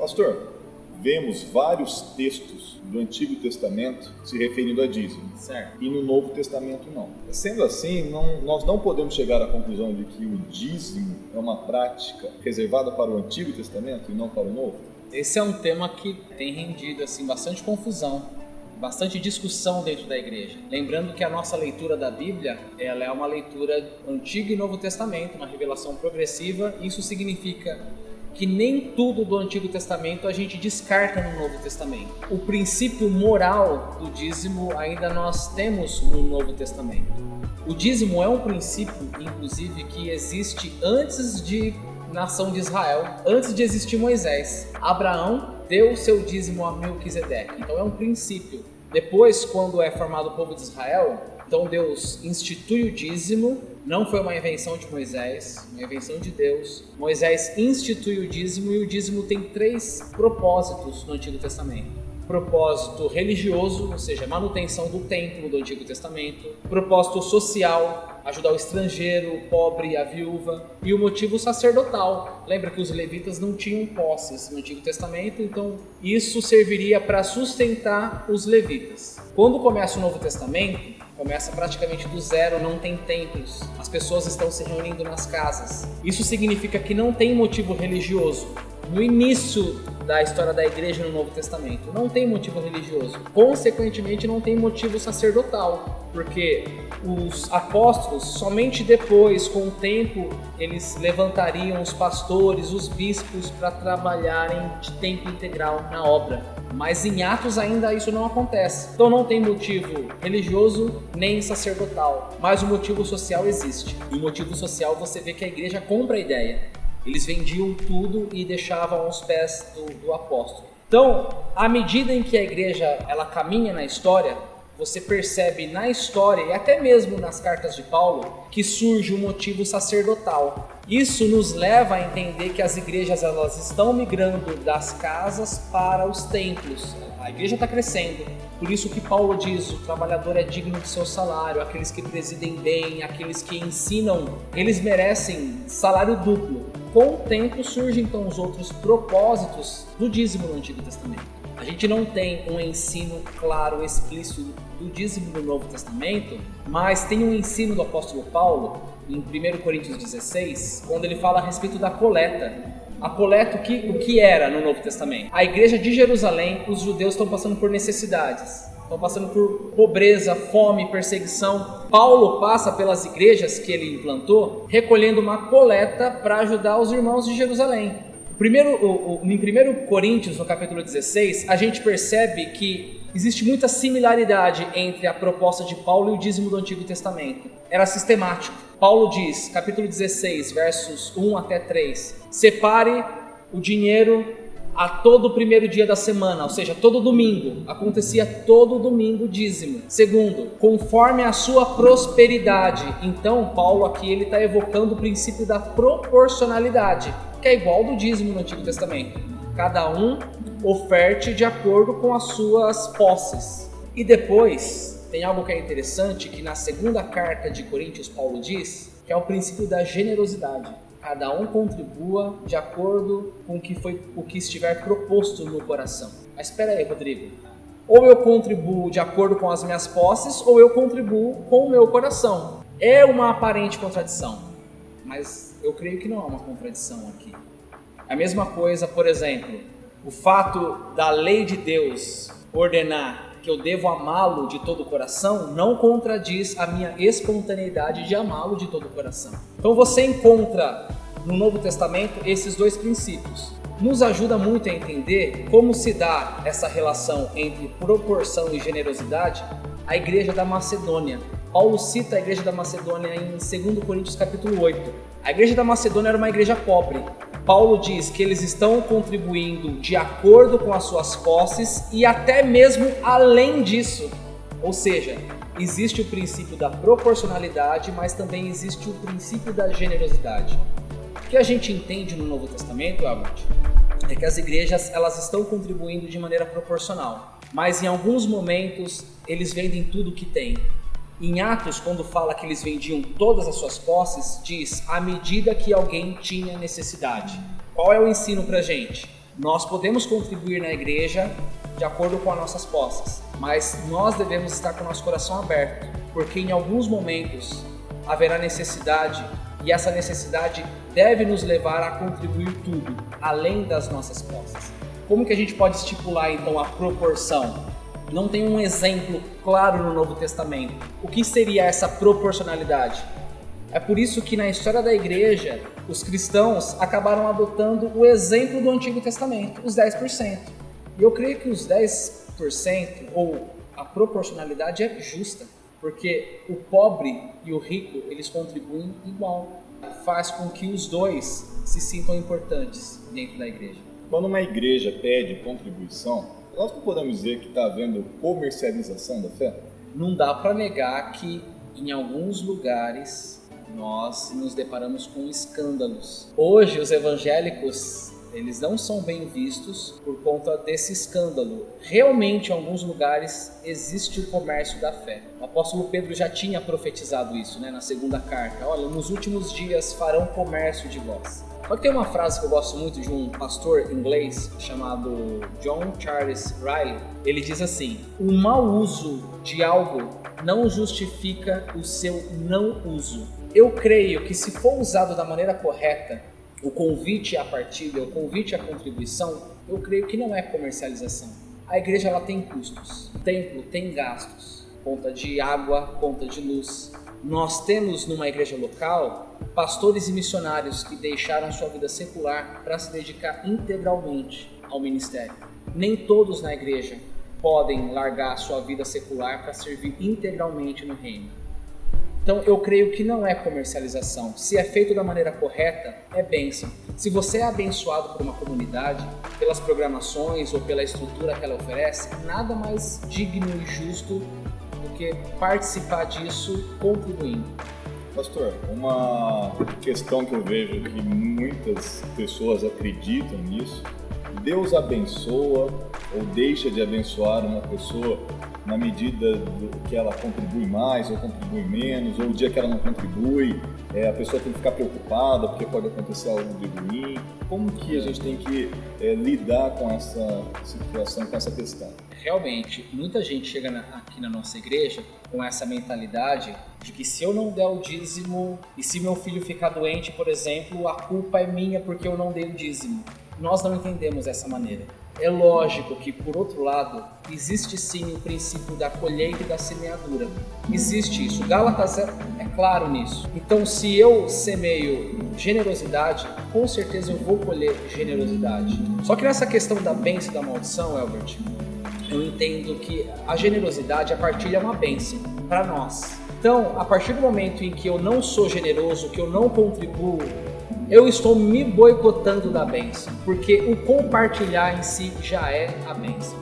Pastor, vemos vários textos do Antigo Testamento se referindo a dízimo. Certo. E no Novo Testamento não. Sendo assim, nós não podemos chegar à conclusão de que o dízimo é uma prática reservada para o Antigo Testamento e não para o Novo? Esse é um tema que tem rendido assim, bastante confusão, bastante discussão dentro da igreja. Lembrando que a nossa leitura da Bíblia, ela é uma leitura Antigo e Novo Testamento, uma revelação progressiva. Isso significa que nem tudo do Antigo Testamento a gente descarta no Novo Testamento. O princípio moral do dízimo ainda nós temos no Novo Testamento. O dízimo é um princípio, inclusive, que existe antes de nação de Israel, antes de existir Moisés. Abraão deu o seu dízimo a Melquisedeque. Então é um princípio. Depois, quando é formado o povo de Israel, então Deus institui o dízimo. Não foi uma invenção de Moisés, uma invenção de Deus. Moisés institui o dízimo e o dízimo tem 3 propósitos no Antigo Testamento. Propósito religioso, ou seja, manutenção do templo do Antigo Testamento. Propósito social, ajudar o estrangeiro, o pobre, a viúva. E o motivo sacerdotal. Lembra que os levitas não tinham posses no Antigo Testamento, então isso serviria para sustentar os levitas. Quando começa o Novo Testamento, começa praticamente do zero, não tem templos, as pessoas estão se reunindo nas casas. Isso significa que não tem motivo religioso. No início da história da igreja no Novo Testamento, não tem motivo religioso. Consequentemente, não tem motivo sacerdotal, porque os apóstolos, somente depois, com o tempo, eles levantariam os pastores, os bispos, para trabalharem de tempo integral na obra. Mas em Atos ainda isso não acontece. Então não tem motivo religioso nem sacerdotal, mas o motivo social existe. E o motivo social você vê que a igreja compra a ideia. Eles vendiam tudo e deixavam aos pés do apóstolo. Então, à medida em que a igreja ela caminha na história, você percebe na história e até mesmo nas cartas de Paulo que surge um motivo sacerdotal. Isso nos leva a entender que as igrejas elas estão migrando das casas para os templos. A igreja está crescendo. Por isso que Paulo diz, o trabalhador é digno de seu salário, aqueles que presidem bem, aqueles que ensinam, eles merecem salário duplo. Com o tempo surgem então os outros propósitos do dízimo no Antigo Testamento. A gente não tem um ensino claro, explícito do dízimo no Novo Testamento, mas tem um ensino do apóstolo Paulo, em 1 Coríntios 16, quando ele fala a respeito da coleta. A coleta, o que era no Novo Testamento? A igreja de Jerusalém, os judeus estão passando por necessidades, estão passando por pobreza, fome, perseguição. Paulo passa pelas igrejas que ele implantou, recolhendo uma coleta para ajudar os irmãos de Jerusalém. Em 1 Coríntios, no capítulo 16, a gente percebe que existe muita similaridade entre a proposta de Paulo e o dízimo do Antigo Testamento. Era sistemático. Paulo diz, capítulo 16, versos 1 até 3, separe o dinheiro a todo primeiro dia da semana, ou seja, todo domingo. Acontecia todo domingo dízimo. Segundo, conforme a sua prosperidade. Então, Paulo aqui ele está evocando o princípio da proporcionalidade, que é igual do dízimo no Antigo Testamento. Cada um oferte de acordo com as suas posses. E depois, tem algo que é interessante, que na segunda carta de Coríntios, Paulo diz, que é o princípio da generosidade. Cada um contribua de acordo com o que estiver proposto no coração. Mas espera aí, Rodrigo. Ou eu contribuo de acordo com as minhas posses, ou eu contribuo com o meu coração. É uma aparente contradição, mas eu creio que não é uma contradição aqui. A mesma coisa, por exemplo, o fato da lei de Deus ordenar que eu devo amá-lo de todo o coração não contradiz a minha espontaneidade de amá-lo de todo o coração. Então você encontra no Novo Testamento esses 2 princípios. Nos ajuda muito a entender como se dá essa relação entre proporção e generosidade a igreja da Macedônia. Paulo cita a igreja da Macedônia em 2 Coríntios capítulo 8. A igreja da Macedônia era uma igreja pobre. Paulo diz que eles estão contribuindo de acordo com as suas posses e até mesmo além disso. Ou seja, existe o princípio da proporcionalidade, mas também existe o princípio da generosidade. O que a gente entende no Novo Testamento, Albert, é que as igrejas elas estão contribuindo de maneira proporcional, mas em alguns momentos eles vendem tudo o que têm. Em Atos, quando fala que eles vendiam todas as suas posses, diz à medida que alguém tinha necessidade. Qual é o ensino pra gente? Nós podemos contribuir na igreja de acordo com as nossas posses, mas nós devemos estar com o nosso coração aberto, porque em alguns momentos haverá necessidade e essa necessidade deve nos levar a contribuir tudo, além das nossas posses. Como que a gente pode estipular então a proporção? Não tem um exemplo claro no Novo Testamento. O que seria essa proporcionalidade? É por isso que na história da igreja, os cristãos acabaram adotando o exemplo do Antigo Testamento, os 10%. E eu creio que os 10% ou a proporcionalidade é justa, porque o pobre e o rico, eles contribuem igual. Faz com que os dois se sintam importantes dentro da igreja. Quando uma igreja pede contribuição, nós não podemos dizer que está havendo comercialização da fé? Não dá para negar que em alguns lugares nós nos deparamos com escândalos. Hoje os evangélicos, eles não são bem vistos por conta desse escândalo. Realmente, em alguns lugares, existe o comércio da fé. O apóstolo Pedro já tinha profetizado isso, na segunda carta. Olha, nos últimos dias farão comércio de vós. Só que tem uma frase que eu gosto muito de um pastor inglês chamado John Charles Riley. Ele diz assim: o mau uso de algo não justifica o seu não uso. Eu creio que se for usado da maneira correta, o convite à partilha, o convite à contribuição, eu creio que não é comercialização. A igreja ela tem custos, o templo tem gastos, conta de água, conta de luz. Nós temos numa igreja local pastores e missionários que deixaram sua vida secular para se dedicar integralmente ao ministério. Nem todos na igreja podem largar sua vida secular para servir integralmente no reino. Então eu creio que não é comercialização. Se é feito da maneira correta, é bênção. Se você é abençoado por uma comunidade, pelas programações ou pela estrutura que ela oferece, nada mais digno e justo do que participar disso contribuindo. Pastor, uma questão que eu vejo que muitas pessoas acreditam nisso: Deus abençoa ou deixa de abençoar uma pessoa na medida que ela contribui mais ou contribui menos, ou o dia que ela não contribui, a pessoa tem que ficar preocupada porque pode acontecer algo de ruim. Como que a gente tem que lidar com essa situação, com essa questão? Realmente, muita gente chega aqui na nossa igreja com essa mentalidade de que se eu não der o dízimo e se meu filho ficar doente, por exemplo, a culpa é minha porque eu não dei o dízimo. Nós não entendemos dessa maneira. É lógico que, por outro lado, existe sim o princípio da colheita e da semeadura. Existe isso. Gálatas é claro nisso. Então, se eu semeio generosidade, com certeza eu vou colher generosidade. Só que nessa questão da bênção e da maldição, Elbert, eu entendo que a generosidade, a partilha é uma bênção para nós. Então, a partir do momento em que eu não sou generoso, que eu não contribuo, eu estou me boicotando da bênção, porque o compartilhar em si já é a bênção.